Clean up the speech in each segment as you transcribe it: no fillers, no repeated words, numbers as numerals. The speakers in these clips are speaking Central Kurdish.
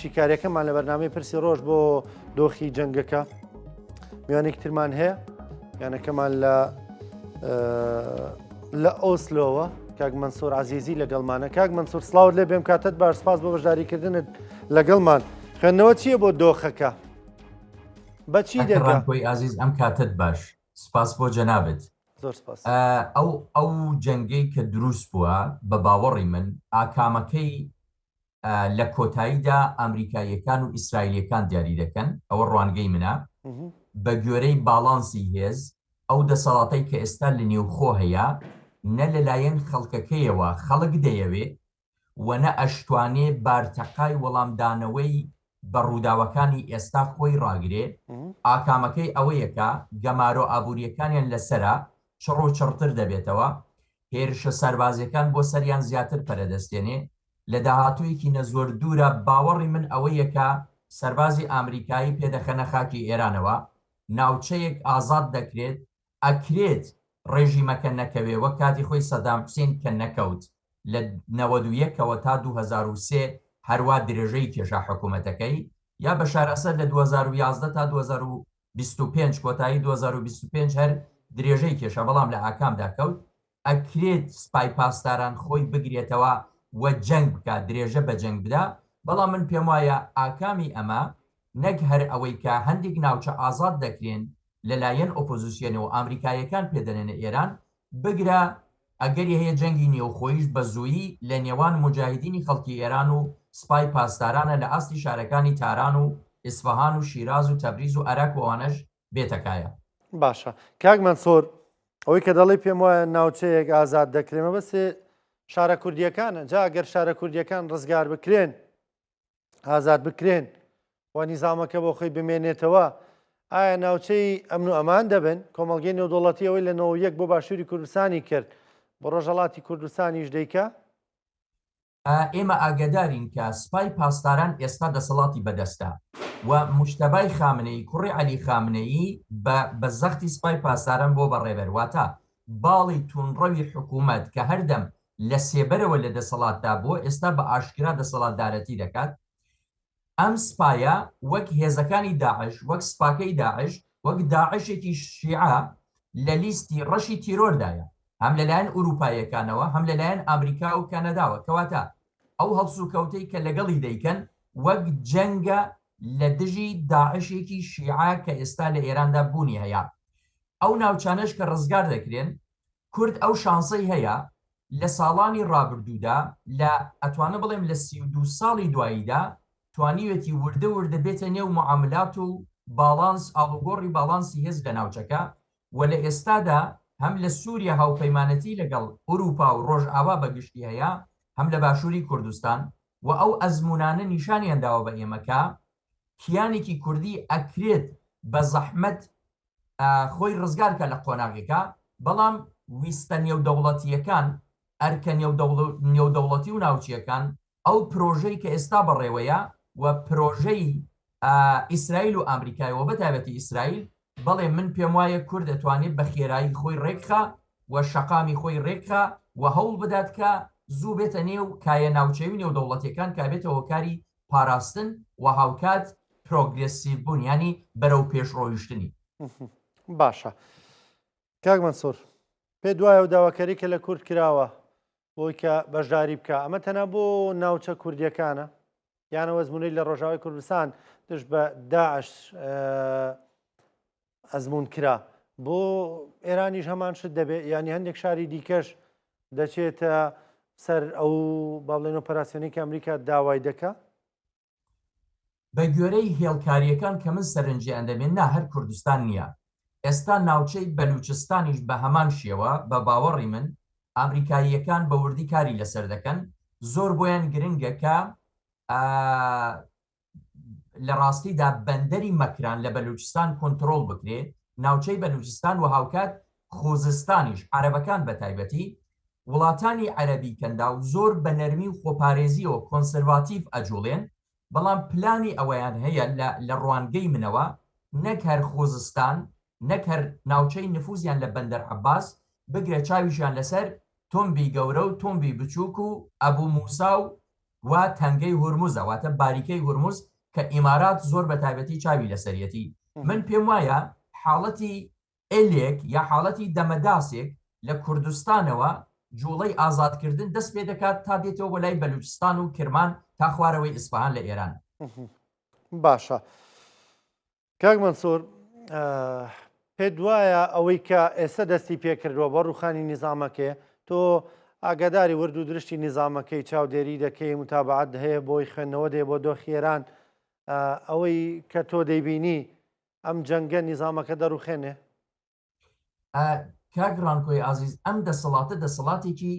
شیکاریەکەمان لە بەرنامەی پرسی ڕۆژ بۆ دۆخی جەنگەکە میوانێک ترمان هەیە یانەکەمان لە ئۆسلۆوە کاک مەنسوور عەزیزی لەگەڵمانە. کاک مەنسوور سڵاوت لێ بێم کاتت باش، سپاس بۆ بەشداریکردنت لەگەڵمان. خوێندنەوە چییە بۆ دۆخەکە؟ بەچی دەگا؟ ڕانکۆی ئازیز ئەم کاتت باش، سپاس بۆ جەنابێت. زۆر سپاس. ئەو جەنگەی کە دروست بووە بە باوەڕی من ئاکامەکەی لە کۆتاییدا ئەمریکاییەکان و ئیسرائیلیەکان دیاری دەکەن. ئەوە ڕوانگەی منە بە گوێرەی باڵانسی هێز ئەو دەسەڵاتەی کە ئێستا لە نێوخۆ هەیە نە لەلایەن خەڵکەکەیەوە خەڵک دەیەوێ و نە ئەشتوانێ بارتەقای وەڵامدانەوەی بە ڕووداوەکانی ئێستا خۆی ڕاگرێ. ئاکامەکەی ئەوەیەکە گەمارۆ ئابوووریەکانیان لەسرە چڕۆچڕتر دەبێتەوە، هێرشە سەربازیەکان بۆ سەریان زیاتر پەرەدەستێنێ. لە داهاتوویەکی نەزۆر دوورە باوەڕی من ئەوەیەکە سەربازی ئامریکایی پێدەخەنە خاکی ئێرانەوە، ناوچەیەک ئازاد دەکرێت، ئەکرێت ڕێژیمەکە نەکەوێ وەک کاتی خۆی سەدام حوسێن کە نەکەوت لە 91ەوە تا 2003 هەروە درێژەی کێشا حکوومەتەکەی، یا بەشار ئەسەد لە 2011 تا 2025 کۆتایی 2025 هەر درێژەی کێشە، بەڵام لە ئاکامدا کەوت. ئەکرێت سپای پاسداران خۆی بگرێتەوە وە جەنگ بکات، درێژە بە جەنگ بدا. بەڵام من پێم وایە ئاکامی ئەمە نەک هەر ئەوەی کە هەندێک ناوچە ئازاد دەکرێن لەلایەن ئۆپۆزیسیۆنەوە ئامریکایەکان پێدەنێنە ئێران بگرە، ئەگەری هەیە جەنگی نێوخۆیش بە زوویی لە نێوان مجاهدینی خەڵکی ئێران و سپای پاسدارانە لە ئاستی شارەکانی تاران و ئیسفەهان و شیراز و تەبریز و عێراق وانەش بێتەکایە. باشە کاک مەنسوور، ئەوەی کە دەڵی پێم وایە ناوچەیەک ئازاد دەکرێمە بەسێ شارە کوردیەکانە. جا ئەگەر شارە کوردیەکان ڕزگار بکرێن، ئازاد بکرێن و نیزامەکە بۆ خۆی بمێنێتەوە، ئایا ناوچەی ئەمن و ئەمان دەبن؟ کۆمەڵگەی نێودوڵەتی ئەوەی لە 91 بۆ باشووری کوردستانی کرد بۆ ڕۆژهەڵاتی کوردستانیش دەیکا؟ ئێمە ئاگدارین کە سپای پاسداران ئێستا دەسەڵاتی بەدەستە و موجتەبای خامنەی کوڕی عەلی خامنەیی بە زەختی سپای پاسداران بۆ بەڕێبەرواتە باڵی تونڕەوی حکوومەت کە هەردەم لە سێبەرەوە لە دەسەڵاتدا بووە ئێستا بە ئاشکرا دەسەڵاتدارەتی دەکات. ئەم سپایە وەک هێزەکانی داعش، وەک سپاکەی داعش، وەک داعشێکی شیعە لە لیستی ڕەشی تیرۆردایە، هەم لەلایەن ئوروپایەکانەوە هەم لەلایەن ئەمریکا و کەنەداوە. کەواتە ئەو هەڵسوکەوتەی کە لەگەڵی دەیکەن وەک جەنگە لە دژی داعشێکی شیعە کە ئێستا لە ئێراندا بوونی هەیە. ئەو ناوچانەش کە ڕزگار دەکرێن، کورد ئەو شانسەی هەیە لە ساڵانی ڕابردوودا لە ئەتوانە بڵێم لە 32 ساڵی دواییدا توانیوێتی وردە وردە بێتە نێو معاملات و باڵانس ئاڵوگۆڕی باڵانسی هێز لە ناوچەکە و لە ئێستادا هەم لە سووریا هاوپەیمانەتی لەگەڵ ئوروپا و ڕۆژئاوا بەگشتی هەیە، هەم لە باشووری کوردستان و ئەو ئەزمونانە نیشانیان داوە بە ئێمەکە کیانێکی کوردی ئەکرێت بە زەحمەت خۆی ڕزگارکە لە قۆناغەکە. بەڵام ویستە نێودەوڵەتیەکان، ئەرکە نێودەوڵەتی و ناوچیەکان ئەو پرۆژەی کە ئێستا بەڕێوەیە و پرۆژەی ئیسرائیل و ئەمریکایەوە بەتایبەتی ئیسرائیل، بەڵێ من پێم وایە کورد دەتوانێت بە خێرایی خۆی ڕێکخا و شەقامی خۆی ڕێکخا و هەوڵ بدات کە زوو بێتە نێو کایە ناوچەوی نێودەوڵەتیەکان کا بێتەوە کاری پاراستن و هاوکات پرۆگرێسیڤ بوون، ینی بەرەو پێشڕۆیشتنی. باشە کاک مەنسوور، پێ دوایە و داواکاری کە لە کورد کراوە بۆی کە بەشداری بکە، ئەمە تەنها بۆ ناوچە کوردیەکانە یانەوە ئەزمونەی لە ڕۆژاوای کوردستان دژ بە داعش ئەزمون کرا بۆ ئێرانیش هەمان شت دەبێت، ینی هەندێک شاری دیکەش دەچێتە سەر ئەو با بڵێن ئۆپەراسیۆنی کە ئەمریکا داوای دەکا؟ بە گوێرەی هێڵکاریەکان کە من سەرنجیان دەبێن نا هەر کوردستان نییە، ئێستا ناوچەی بەلوچستانیش بە هەمان شێوە بە باوەڕی من ئامریکاییەکان بە وردی کاری لەسەر دەکەن. زۆر بۆیان گرنگە کە لە ڕاستیدا بەندەری مەکران لە بەلوچستان کۆنتڕۆڵ بکرێت، ناوچەی بەلوچستان و هاوکات خۆزستانیش عەرەبەکان بە تایبەتی وڵاتانی عەرەبی کەندا و زۆر بە نەرمی و خۆپارێزیەوە کۆنسەرواتیڤ ئەجوڵێن. بەڵام پلانی ئەوەیان هەیە لە ڕوانگەی منەوە نەک هەر خۆزستان نەک هەر ناوچەی نفوزیان لە بەندەر عەباس بگرێ چاویشیان لەسەر تۆمبی گەورە و تۆمبی بچووک و ئەبوو موسا و و تەنگەی هورموزە واتە باریکەی هورموز کە ئیمارات زۆر بە تایبەتی چاوی لەسەرەتی من پێم وایە حاڵەتی ئێلێک یا حاڵەتی دەمەداسێک لە کوردستانەوە جوڵەی ئازادکردن دەست پێ دەکات تا دێتەوە بۆ لای بەلوچستان و کرمان تا خوارەوەی ئیسفەهان لە ئێران. باشە کاک مەنسوور پێت وایە ئەوەی کە ئێستا دەستی پێکردووە بە ڕوخانی نیزامەکەی تۆ ئاگاداری ورد و درشتی نیزامەکەی چاودێری دەکەی متابعات هەیە بۆی خوێندنەوە دێ بۆ دۆخێران ئەوەی کە تۆ دەیبینی ئەم جەنگە نیزامەکە دەڕوخێنێ؟ کاگڕانکۆی ئازیز ئەم دەسەڵاتێکی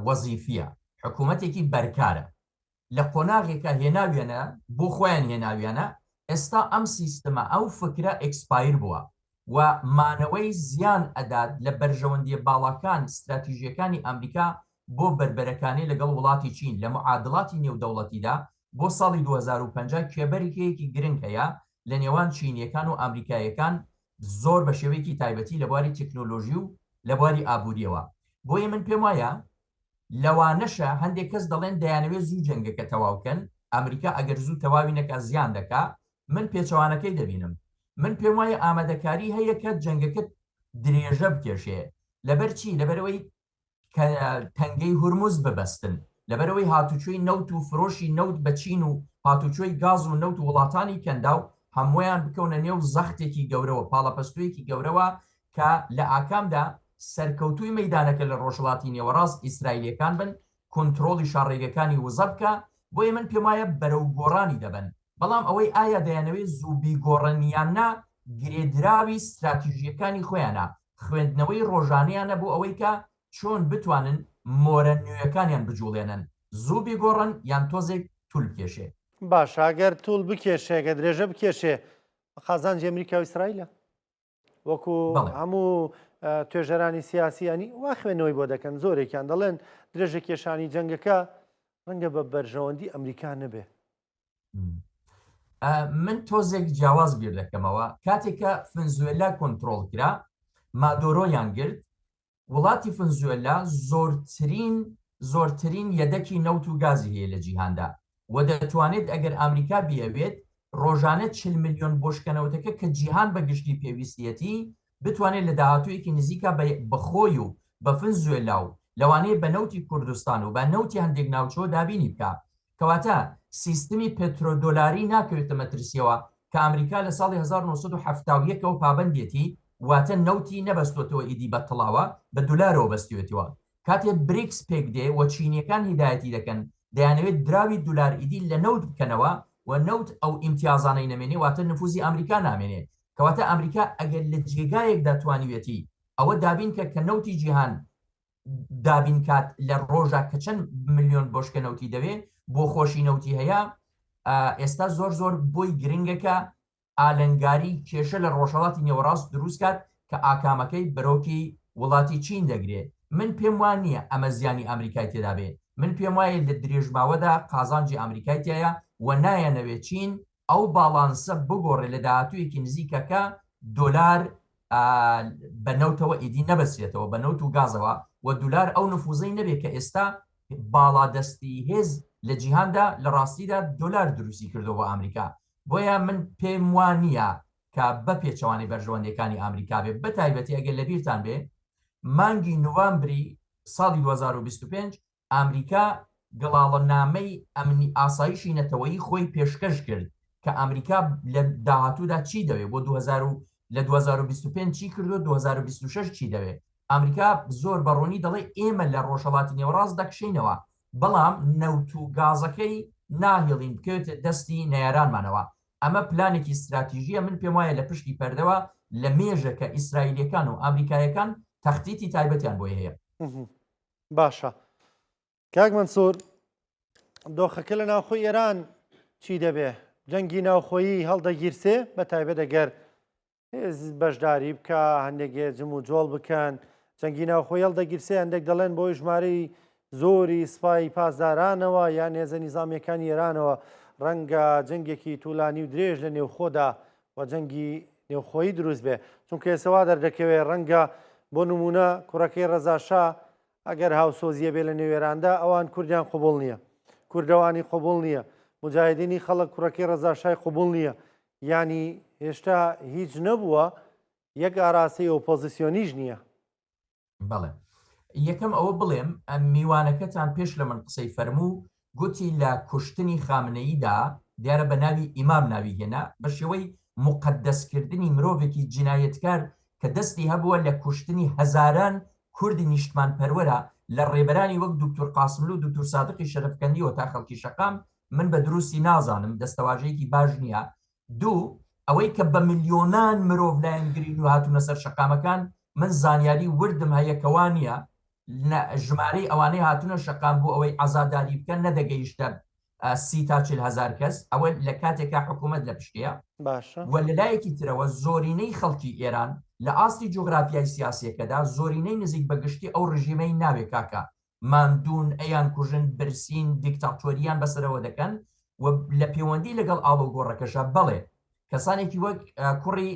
وەزیفیە حکوومەتێکی بەرکارە لە قۆناغێکە هێناویانە بۆ خۆیان هێناویانە ئێستا ئەم سیستەمە ئەو فکرە ئەکسپایر بووە و مانەوەی زیان ئەدات لە بەرژەوەندیە باڵاکان استراتیژیەکانی ئەمریکا بۆ بربەرەکانی لەگەڵ وڵاتی چین لە معادڵاتی نێودەوڵەتیدا بۆ ساڵی 2050 کێبەرێکەیەکی گرنگ هەیە لە نێوان چینیەکان و ئەمریکایەکان زۆر بە شێوەیەکی تایبەتی لە بواری تەکنۆلۆژی و لە بواری ئابوووریەوە بۆیە من پێم وایە لەوانەشە هەندێک کەس دەڵێن دەیانەوێت زوو جەنگەکە تەواوکەن ئەمریکا ئەگەر زوو تەواوی نەکە زیان دەکا من پێچەوانەکەی دەبینم من پێم وایە ئامادەکاری هەیە کە جەنگەکە درێژە بکێشێ لەبەرچی لەبەرەوەی تەنگەی هورموز ببەستن لەبەرەوەی هاتوچۆی نەوت و فرۆشی نەوت بە چین و هاتوچۆی گاز و نەوت و وڵاتانی کەندا و هەمویان بکەونە نێو زەختێکی گەورەوە پاڵەپەستویەکی گەورەوە کە لە ئاکامدا سەرکەوتوی مەدانەکە لە ڕۆژهڵاتی نێوەڕاست ئیسرائیلەکان بن کۆنتترۆڵی شارڕێگەکانی وزە بکە بۆیە من پێم وایە بەرەو گۆڕانی دەبن بەڵام ئەوەی ئایا دەیانەوەی زووبی گۆڕەنیاننا گرێدراوی استراتیژیەکانی خۆیانە خوێندنەوەی ڕۆژانیانە بۆ ئەوەی کە چۆن بتوانن مۆرە نوێیەکانیان بجوڵێنن زووبی گۆڕن یان تۆزێک توول بکێشێ باش ئەگەر توول بکێشێ کە درێژە بکێشێ خازانجی ئەمریکا و ئیسرائیلە وەکو هەموو توێژەرانی سیاسیانی وا خوێنەوەی بۆ دەکەن زۆرێکیان دەڵێن درێژە کێشانی جەنگەکە ڕەنگە بە بەرژەوەندی ئەمریکا نەبێ. من تۆزێک جیاواز بیر دەکەمەوە کاتێکە ڤنزوێلا کۆنتترۆڵ کرا مادۆرۆیان گرت وڵاتی ڤنزوێلا زۆرترین یەدەکی نەوت و گازی هەیە لە جیهاندا و دەتوانێت ئەگەر ئەمریکا بیەوێت ڕۆژانە 40 ملیۆن بۆشکەنەوتەکە کە جیهان بە گشتی پێویستیەتی بتوانێت لە داهاتوویەکی نزیکە بەخۆی و بە ڤنزوێلا و لەوانەیە بە نەوتی کوردستان و بە نەوتی هەندێک ناوچۆ دابینی بکە کەواتە سیستمی پێترۆدۆلاری ناکەوێتە مەترسیەوە کە ئەمریکا لە ساڵی 1970ەوە پابندێتی واتە نەوتی نەبەستوەتەوە ئیدی بە تەڵاوە بە دولارەوە بەستوێتەوە کاتێ بریکس پێک دێ و چینیەکان هیدایەتی دەکەن دەیانەوێت دراوی دولار ئیدی لە نەوت بکەنەوە و نەوت ئەو ئیمتیازانەی نەمێنێ واتە نفوزی ئەمریکا نامێنێ کەواتە ئەمریکا ئەگەر لە جێگایەکدا توانیوێتی ئەوە دابین کە نەوتی جیهان دابین کات لە ڕۆژە کە چەند ملیۆن بۆشکە نەوتی دەوێت بۆ خۆشی نەوتی هەیە ئێستا زۆر بۆی گرنگەکە ئالنگاری کێشە لە ڕۆژهەڵاتی نێوەڕاست دروست کات کە ئاکامەکەی بەرۆکی وڵاتی چین دەگرێت من پێم وان نییە ئەمە زیانی ئەمریکای تێدا بێ من پێم وایە لە درێژماوەدا قازانجی ئەمریکای تایە و نایەنەوێت چین ئەو باڵانسە بگۆڕێ لە داهاتوویەکی نزیکەکە دۆلار بە نەوتەوە ئیدی نەبەسێتەوە بە نەوت و گازەوە و دولار ئەو نفوزەی نەبێت کە ئێستا باڵادەستی هێز لە جیهاندا لە ڕاستیدا دۆلار دروستی کردەوە بە ئەمریکا بۆیە من پێم وانە کە بە پێچەوانی بەرژەوەندەکانی ئەمریکا بێ بە تایبەتی ئەگەر لە بیرتان بێ مانگی نوامبری ساڵی 2025 ئەمریکا گڵاڵەنامەی ئەمنی ئاسایشی نەتەوەیی خۆی پێشکەش کرد کە ئەمریکا لە داهاتوودا چی دەوێت بۆ 2025 چی کردو 2026 چی دەوێت ئەمریکا زۆر بەڕۆنی دەڵێ ئێمە لە ڕۆژهەڵاتی نێوەڕاست دەکشینەوە بەڵام نەوت و گازەکەی ناهێڵین بکەوێت دەستی نەیارانمانەوە ئەمە پلانێکی استراتیژیە من پێم وایە لە پشتی پەردەوە لە مێژەکە ئیسرائیلەکان و ئەمریکایەکان تەختیتی تایبەتیان بۆی هەیە. باشە کاک مەنسوور دۆخەکە لە ناوخۆی ئێران چی دەبێ جەنگی ناوخۆیی هەڵدەگیرسێ بە تایبەت ئەگەر بەشداری بکە هەندێک جم و جۆڵ بکەن جەنگی ناوخۆی هەڵدەگیرسێ هەندێک دەڵێن بۆی ژمارەی زۆری سوپای پاسدارانەوە یان هێزە نیزامیەکانی ئێرانەوە ڕەنگە جەنگێکی توولانی و درێژ لە نێوخۆدا و جەنگی نێوخۆیی دروست بێ چونکە ئێسەوا دەردەکەوێت ڕەنگە بۆ نمونە کوڕەکەی ڕەزاشا ئەگەر هاوسۆزیە بێ لە نێوێراندا ئەوان کوردیان قوبوڵ نییە کوردەوانی قوبوڵ نییە، مجاهدینی خەڵک کوڕەکەی ڕەزاشای قوبوڵ نییە، ینی هێشتا هیچ نەبووە یەک ئاراسی ئۆپۆزیسیۆنیش نییە. بەڵێ یەکەم ئەوە بڵێم میوانەکەتان پێش لە من قسەی فەرموو گوتی لە کوشتنی خامنەییدا دیارە بە ناوی ئیمام ناوی هێنا بە شێوەی مقدەسکردنی مرۆڤێکی جینایەتکار کە دەستی هەبووە لە کوشتنی هەزاران کوردی نیشتمان پەروەرە لە ڕێبەرانی وەک دکتۆر قاسملو و دکتۆر سادقی شەرفکەندیەوە تا خەڵکی شەقام من بە دروستی نازانم دەستەواژەیەکی باش نییە. دوو ئەوەی کە بە میلیۆنان مرۆڤ لایەنگرین و هاتوونە سەر شەقامەکان من زانیاری وردم هەیەکەوانە ژمارەی ئەوانەی هاتوونە شەقام بوو ئەوەی ئازاداری بکەن نەدەگەیشتە 30 تا 40,000 کەس ئەوە لە کاتێکا حکوومەت لە پشتەیە و لەلایەکی ترەوە زۆرینەی خەڵکی ئێران لە ئاستی جۆگرافیای سیاسیەکەدا زۆرینەی نزیک بەگشتی ئەو ڕژیمەی ناوێ کاکە ماندوون ئەیان کوژن برسین دیکتاتۆریان بەسەرەوە دەکەن و لە پەیوەندی لەگەڵ ئاڵۆگۆڕەکەشە بەڵێ کەسانێکی وەک کوڕی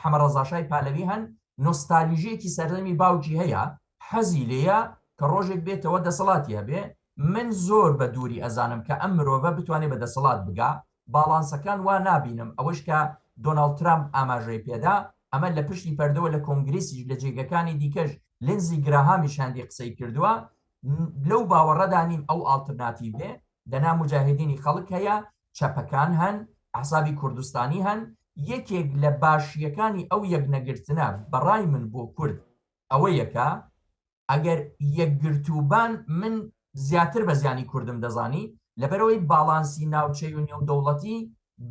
حەمەڕەزاشای پالەوی هەن نۆستالیژەیەکی سەردەمی باوکی هەیە حەزی لێیە کە ڕۆژێک بێتەوە دەسەڵاتی هەبێ. من زۆر بە دووری ئەزانم کە ئەم مرۆڤە بتوانێت بە دەسەڵات بگا باڵانسەکان وا نابینم ئەوەش کە دۆناڵد ترامپ ئاماژەی پێدا ئەمە لە پشتی پەردەوە لە کۆنگرێسیش لە جێگەکانی دیکەش لنزی گراهامی شاندی قسەی کردووە لەو باوەڕەدانیم ئەو ئالترناتیڤێ دەنا مجاهدینی خەڵک هەیە چەپەکان هەن ئەحزابی کوردستانی هەن یەکێک لە باشیەکانی ئەو یەکنەگرتنە بەڕای من بۆ کورد ئەوە یەکە ئەگەر یەکگرتوبان من زیاتر بە زیانی کوردم دەزانی لەبەرەوەی باڵانسی ناوچەی و نێودەوڵەتی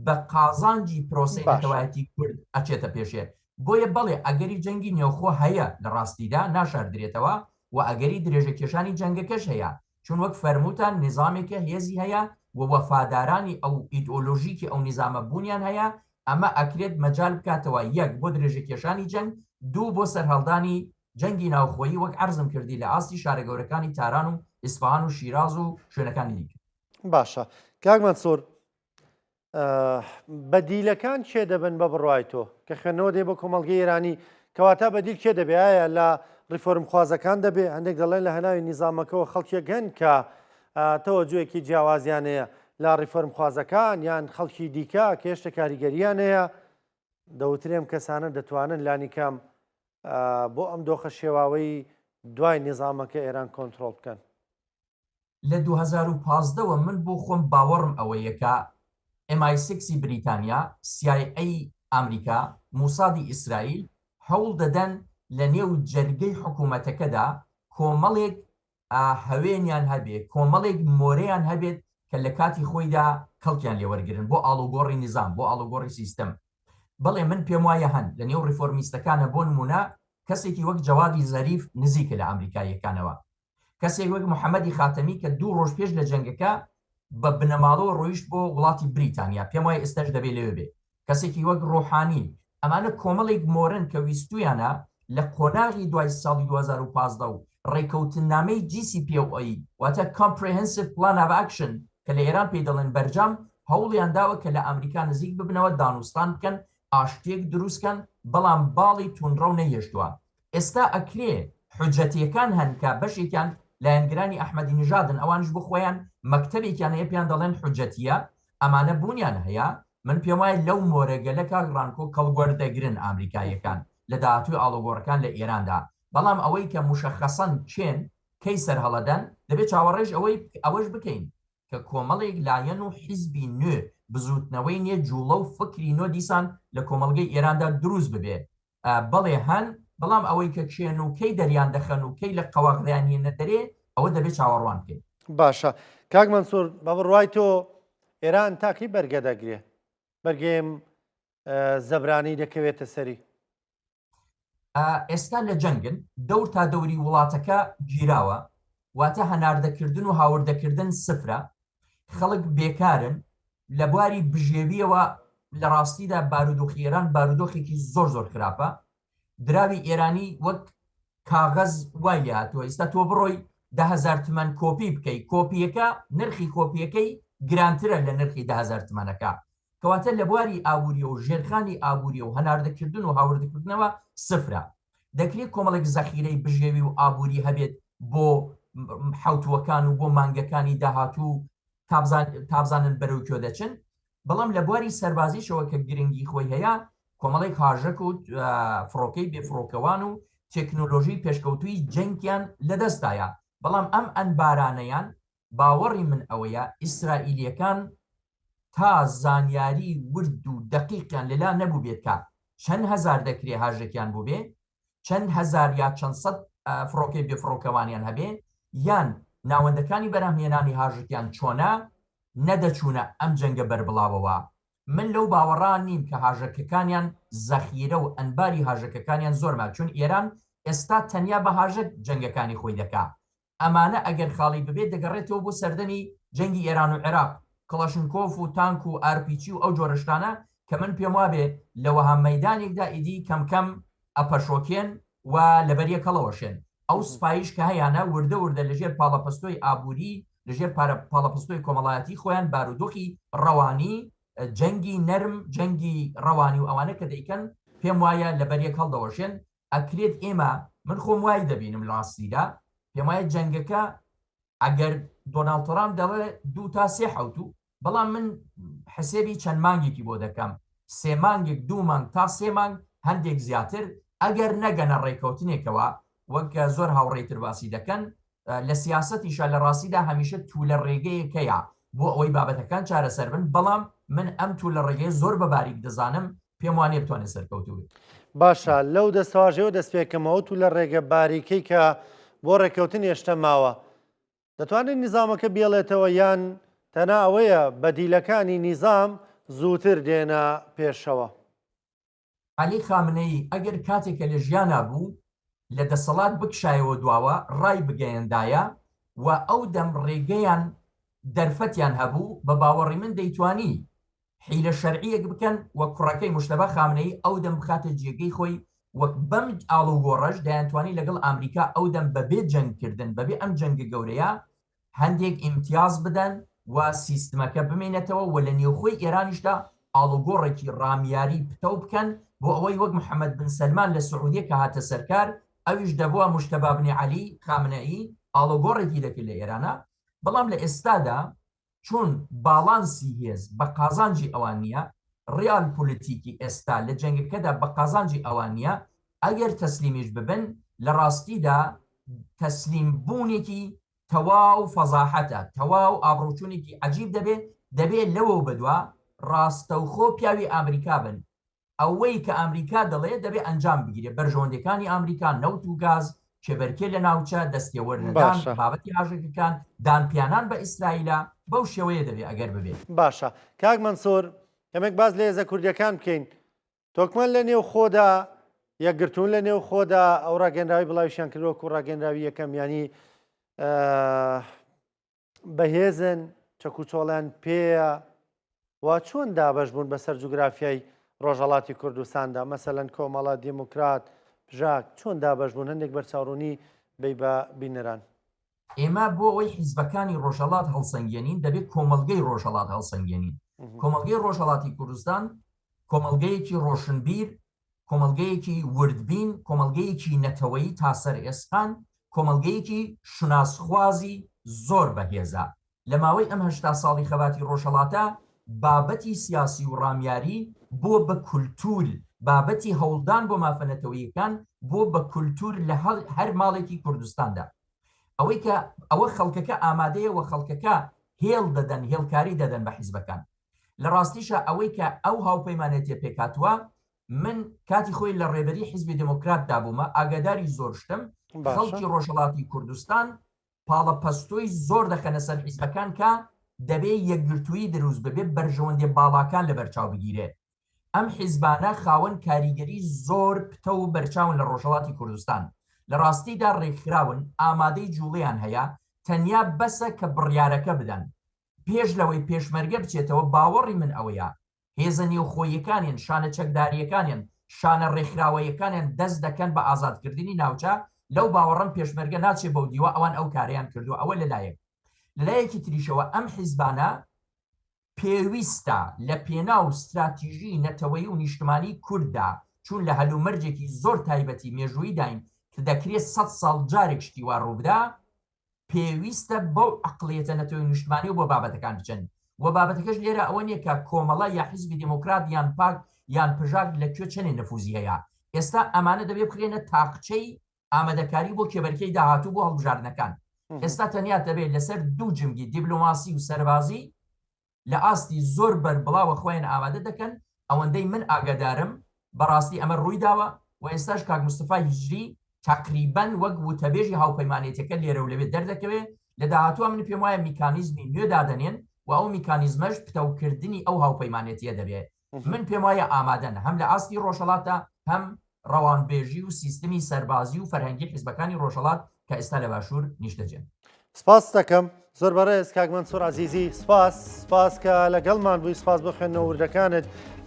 بە قازانجی پرۆسەی نەتەوایەتی کورد ئەچێتە پێشێ بۆیە بەڵێ ئەگەری جەنگی نێوخۆ هەیە لە ڕاستیدا ناشاردرێتەوە و ئەگەری درێژە کێشانی جەنگەکەش هەیە چون وەک فەرمووتان نظامێکە هێزی هەیە و وەفادارانی ئەو ئیدئۆلۆژیکی ئەو نظامە بوونیان هەیە ئەمە ئەکرێت مەجال بکاتەوە یەک بۆ درێژە کێشانی جەنگ دوو بۆ سەرهەڵدانی جەنگی ناوخۆیی وەک عەرزم کردی لە ئاستی شارەگەورەکانی تاران و ئیسفاهان و شیراز و شوێنەکانی دیکە. باشە کاک مەنسوور بەدیلەکان کێ دەبن بە بڕوای تۆ کە خوێندنەوە دێ بۆ کۆمەڵگەی ئێرانی کەواتە بەدیل کێ دەبێ ئایا لە ڕیفۆرم خوازەکان دەبێ هەندێک دەڵێن لە هەناوی نیزامەکەەوە خەڵکیەک هەن کە تەوەجوویەکی جیاوازیانەیە لە ڕیفۆرم خوازەکان یان خەڵکی دیکە کە هێشتا کاریگەریان هەیە دەوترێم کەسانە دەتوانن لانی کام بۆ ئەم دۆخە شێواوەی دوای نظامەکە ئێران کۆنتترۆل بکەن. لە 2015ەوە من بۆ خۆم باوەڕم ئەوەیەکە MI6 بریتانیا CIA ئەمریکا موسادی ئیسرائیل هەوڵ دەدەن لە نێو جەرگەی حکوومەتەکەدا کۆمەڵێک هەوێنیان هەبێت کۆمەڵێک مۆرەیان هەبێت کە لە کاتی خۆیدا کەڵکیان لێوەرگرن بۆ ئاڵوگۆڕی نظام بۆ ئاڵوگۆڕی سیستەم. بەڵێ من پێم وایە هەن لە نێو ریفۆرمیستەکانە بۆ نمونە کەسێکی وەک جەوادی زەریف نزیکە لە ئەمریکایەکانەوە کەسێک وەک محەممەدی خاتەمی کە 2 ڕۆژ پێش لە جەنگەکە بە بنەماڵەوە ڕۆیشت بۆ وڵاتی بریتانیا پێم وایە ئێستاش دەبێت لەوێ بێ کەسێکی وەک ڕۆحانی ئەمانە کۆمەڵێک مۆرن کە ویستویانە لە قۆناغی دوای ساڵی 2015 و ڕێکەوتنامەی GCPOA واتە Comprehensive Plan of Action کە لە ئێران پێی دەڵێن بەرجام هەوڵیان داوە کە لە ئەمریکا نزیک ببنەوە دانوستان بکەن ئاشتێک دروستکەن بەڵام باڵی تونڕە و نەهێشتووە. ئێستا ئەکرێ حجەتیەکان هەن کە بەشێکیان لایەنگرانی ئەحمەدی نژادن ئەوانش بۆ خۆیان مەکتەبێکیان هەیە پێیان دەڵێن حجەتیە ئەمانە بوونیان هەیە من پێم وایە لەو مۆرەگەلە کاگڕانکۆ کەڵگوەردەگرن ئامریکایەکان لە داهاتوی ئاڵوگۆڕەکان لە ئێراندا بەڵام ئەوەی کە مشەخەسەن چێن کەی سەرهەڵەدەن دەبێت چاوەڕێژ ئەوەش بکەین کە کۆمەڵێک لایەن و حیزبی نوێ بزوتنەوەی نیە جوڵە و فکری نۆ دیسان لە کۆمەڵگەی ئێراندا دروست ببێ بەڵێ هەن بەڵام ئەوەی کە چێن و کەی دەریان دەخەن و کەی لە قەواغدایانی نەدەرێ ئەوە دەبێت چاوەڕوان بکەین. باشە کاک مەنسوور بە بڕوای تۆ ئێران تاقی بەرگە دەگرێ بەرگێم زەبرانی دەکەوێتە سەری ئێستا لە جەنگن دەور تا دەوری وڵاتەکە گیراوە واتە هەناردەکردن و هاوردەکردن سفرە خەڵک بێکارن لە بواری بژێویەوە لە ڕاستیدا بارودۆخی ئێران بارودۆخێکی زۆر زۆر خراپە دراوی ئێرانی وەک کاغەز وای لێ هاتووە ئێستا تۆ بڕۆی 10,000 تمەن کۆپی بکەی کۆپیەکە نرخی کۆپیەکەی گرانترە لە نرخی 10,000 تمەنەکە کەواتە لە بواری ئابووری و ژێرخانی ئابووری و هەناردەکردن و هاوردەکردنەوە سفرە دەکرێت کۆمەڵێک زەخیرەی بژێوی و ئابووری هەبێت بۆ حوتوەکان و بۆ مانگەکانی داهاتوو تابزانن بەرەو کێ دەچن بەڵام لە بواری سەربازیشەوە کە گرنگی خۆی هەیە کۆمەڵێک هاژەک و فڕۆکەی بێفڕۆکەوان و تێکنۆلۆژی پێشکەوتوی جەنگیان لەدەستایە بەڵام ئەم ئەنبارانەیان باوەڕی من ئەوەیە ئیسرائیلیەکان تا زانیاری ورد و دقیقیان لەلا نەبوو بێت کە چەند هەزار دەکرێ هاژێکیان بوو بێ چەند هەزار یا چەند سەد فڕۆکەی بێفڕۆکەوانیان هەبێ یان ناوەندەکانی بەرهەمهێنانی هاژێکیان چۆنە نەدەچوونە ئەم جەنگە بەربڵاوەوە من لەو باوەڕان نیم کە هاژەکەکانیان زەخیرە و ئەنباری هاژەکەکانیان زۆرمە چون ئێران ئێستا تەنیا بە هاژەک جەنگەکانی خۆی دەکا ئەمانە ئەگەر خاڵی ببێت دەگەڕێتەوە بۆ سەردەمی جەنگی ئێران و عێراق کڵەشنکۆف و تانک و ئارپیچی و ئەو جۆرەشتانە کە من پێم وابێ لەوەها مەیدانێکدا ئیدی کەم ئەپەشۆکێن و لەبەریە کەڵەوەشێن ئەو سپایش کە هەیەە وردە وردە لەژێر پاڵەپەستۆی ئابووری لەژێر پاڵەپەستۆی کۆمەڵایەتی خۆیان بارودۆخی ڕەوانی جەنگی نەرم جەنگی ڕەوانی و ئەوانە کە دەیکەن پێم وایە لەبەریەک هەڵدەوەشێن ئەکرێت ئێمە من خۆم وای دەبینم ڕاستیدا پێم وایە جەنگەکە ئەگەر دۆناڵد ترامپ دەڵێ 2 تا 3 حوتو بەڵام من حسێبی چەند مانگێکی بۆ دەکەم 3 مانگێک 2 مانگ تا 3 مانگ هەندێک زیاتر ئەگەر نەگەنە ڕێکەوتنێکەوە وەک زۆر هاوڕێتر باسی دەکەن لە سیاسەتیشە لە ڕاستیدا هەمیشە تو لە ڕێگەیەکەیە بۆ ئەوەی بابەتەکان چارەسەر بن بەڵام من ئەم تو لە ڕێگەی زۆر بەباریک دەزانم پێم وانێ بتوانێت سەرکەوتوێ باشە لەو دەستواژەوە دەستپێکەمەوە تو لە ڕێگە باریکەی کە بۆ ڕێکەوتن هێشتا ماوە دەتوانێت نیزامەکە بێڵێتەوە یان تەنا ئەوەیە بەدیلەکانی نیزام زووتر دێنە پێشەوە عەلی خامنەی ئەگەر کاتێکە لە ژیانە بوو لە دەسەڵات بکشایەوە دواوە ڕای بگەیەندایە و ئەو دەم ڕێگەیان دەرفەتیان هەبوو بە باوەڕی من دەیتوانی حیلە شەرعیەک بکەن وە کوڕەکەی مشتەبە خامنەی ئەو دەم بخاتە جێگەی خۆی وەک بەم ئاڵوگۆڕەش دەیانتوانی لەگەڵ ئامریکا ئەو دەم بەبێ جەنگکردن بەبێ ئەم جەنگە گەورەیە هەندێک ئیمتیاز بدەن و سیستمەکە بمێنێتەوە و لە نێوخۆی ئێرانیشدا ئاڵوگۆڕێکی ڕامیاری پتە بکەن بۆ ئەوەی وەک محەممەد بن سەلمان لە سعودیە کە هاتە سەرکار ئەویش دەبووە مشتەبە بنی عەلی خامنەئی ئاڵوگۆڕێکی دەکرد لە ئێرانە بەڵام لە ئێستادا چون باڵانسی هێز بە قازانجی ئەوان نییە ڕیال پۆلیتیکی ئێستا لە جەنگەکەدا بە قازانجی ئەوان نییە ئەگەر تەسلیمیش ببن لە ڕاستیدا تەسلیم بوونێکی تەواو فەزاحەتە تەواو ئابڕوچوونێکی عەجیب دەبێت لەوە بەدووە ڕاستەوخۆ پیاوی ئامریکا بن ئەوەی کە ئەمریکا دەڵێ دەبێت ئەنجام بگیرێت بەرژەوەندەکانی ئەمریکا نەوت و گاز کێبەرکێ لە ناوچە دەستێوەرنەدان بابەتی ئاژەکەکان دانپیانان بە ئیسرائیلە بەو شێوەیە دەبێت ئەگەر ببێت باشە کاک مەنسوور کەمێک باز لە هێزە کوردیەکان بکەین تۆکمەن لە نێو خۆدا یەکگرتوون لە نێو خۆدا ئەو ڕاگەنراوی بڵاویشیان کردووە و ڕاگەنراوی یەکەم ینی بەهێزن چەکوچۆڵیان پێیە وا چۆن دابەش بوون بەسەر جوگرافیای ڕۆژهەڵاتی کوردستاندا مەسەلەن کۆمەڵە دیموکرات پژاک چۆن دابەش بوون هەندێک بەرچاوڕوونی بەی بە بینەران ئێمە بۆ ئەوەی حیزبەکانی ڕۆژهەڵات هەڵسەنگێنین دەبێت کۆمەلگەی ڕۆژهەڵات هەڵسەنگێنین کۆمەلگەی ڕۆژهەڵاتی کوردستان کۆمەلگەیەکی ڕۆشنبیر کۆمەلگەیەکی وردبین کۆمەلگەیەکی نەتەوەیی تا سەر ئێسقان کۆمەلگەیەکی شوناسخوازی زۆر بەهێزە لە ماوەی ئەم 80 ساڵی خەباتی ڕۆژهەڵاتە بابەتی سیاسی و ڕامیاری بۆ بە کولتور بابەتی هەوڵدان بۆ مافەنەتەوەیەکان بۆ بە کولتور لە هەر ماڵێکی کوردستاندا ئەوەی کە ئەوە خەڵکەکە ئامادەیە و خەڵکەکە هێڵ دەدەن هێڵکاری دەدەن بە حیزبەکان لە ڕاستیشە ئەوەی کە ئەو هاوپەیمانێتیە پێکاتوە من کاتی خۆی لە ڕێبەری حیزبی دموکراتدا بوومە ئاگاداری زۆر شتم خەڵکی ڕۆژهەڵاتی کوردستان پاڵەپەستۆی زۆر دەخەنە سەر حیزبەکان کە دەبێت یەکگرتووی دروست ببێت بەرژەوەندی باڵاکان لە بەرچاو بگیرێت ئەم حیزبانە خاوەن کاریگەری زۆر پتە و بەرچاون لە ڕۆژهەڵاتی کوردستان لە ڕاستیدا ڕێکخراون ئامادەی جوڵیان هەیە تەنیا بەسە کە بڕیارەکە بدەن پێش لەوەی پێشمەرگە بچێتەوە باوەڕی من ئەوەیە هێزە نێوخۆیەکانیان شانە چەکداریەکانیان شانە ڕێکخراوەیەکانیان دەست دەکەن بە ئازادکردنی ناوچە لەو باوەڕم پێشمەرگە ناچێت بەو دیوە ئەوان ئەو کاریان کردووە ئەوە لەلایەکی تریشەوە ئەم حیزبانە پێویستە لە پێناو استراتیژی نەتەوەیی و نیشتمانی کووردا چون لە هەلومەرجێکی زۆر تایبەتی مێژووی داین کە دەکرێت 100 ساڵ جارێک شتی وا ڕووبدا پێویستە بەو عقلێتە نەتەوەی نیشتمانی و بۆ بابەتەکان بچن و بابەتەکەش لێرە ئەوە نییە کە کۆمەڵە یا حیزبی دموکرات یان پاک یان پژاک لەکوێ چەندێ نەفوزی هەیە ئێستا ئەمانە دەبێ بخرێنە تاقچەی ئامادەکاری بۆ کێبەرکەی داهاتوو بۆ هەڵبژاردنەکان ئێستا تەنیا دەبێت لەسەر دوو جنگی دیبلۆماسی و سەربازی لە ئاستی زۆر بەربڵاوە خۆیان ئامادە دەکەن ئەوەندەی من ئاگدارم بەڕاستی ئەمە ڕووی داوە و ئێستاش کاک مستەفای هیجری تقریبان وەک وتەبێژی هاوپەیمانێتەکە لێرە و لەوێ دەردەکەوێت لە داهاتووە من پێم وایە میکانیزمی نوێ دادەنێن و ئەو میکانیزمەش پتەوکردنی ئەو هاوپەیمانێتیە دەبێت من پێم وایە ئامادەن هەم لە ئاستی ڕۆژهەڵاتە هەم ڕەوانبێژی و سیستمی سەربازی و فەرهەنگی حیزبەکانی ڕۆژهەڵات کە ئێستا لە باشوور نیشتەجێن. سپاس دەکەم زۆر بەڕێز کاک مەنسوور عەزیزی سپاس کە لەگەڵمان بووی سپاس بۆ خوێندنەوە وردەکانت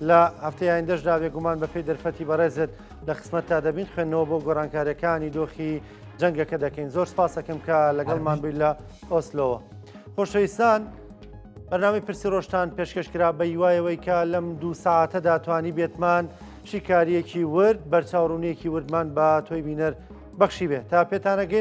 لە هەفتەی ئایندەشدا بێگومان بەپێی دەرفەتی بەڕێزت لە قسمەتتا دەبین خوێندنەوە بۆ گۆڕانکاریەکانی دۆخی جەنگەکە دەکەین زۆر سپاس دەکەم کە لەگەڵمان بووی لە ئۆسلۆوە. خۆشەویستان بەرنامەی پرسی ڕۆژتان پێشکەشکرا بە هیوایەوەی کە لەم 2 ساعەتەدا توانی بێتمان شیکاریەکی ورد بەرچاوڕوونیەکی وردمان بە تۆی بینەر بەخشی بێت تا پێتانەگەین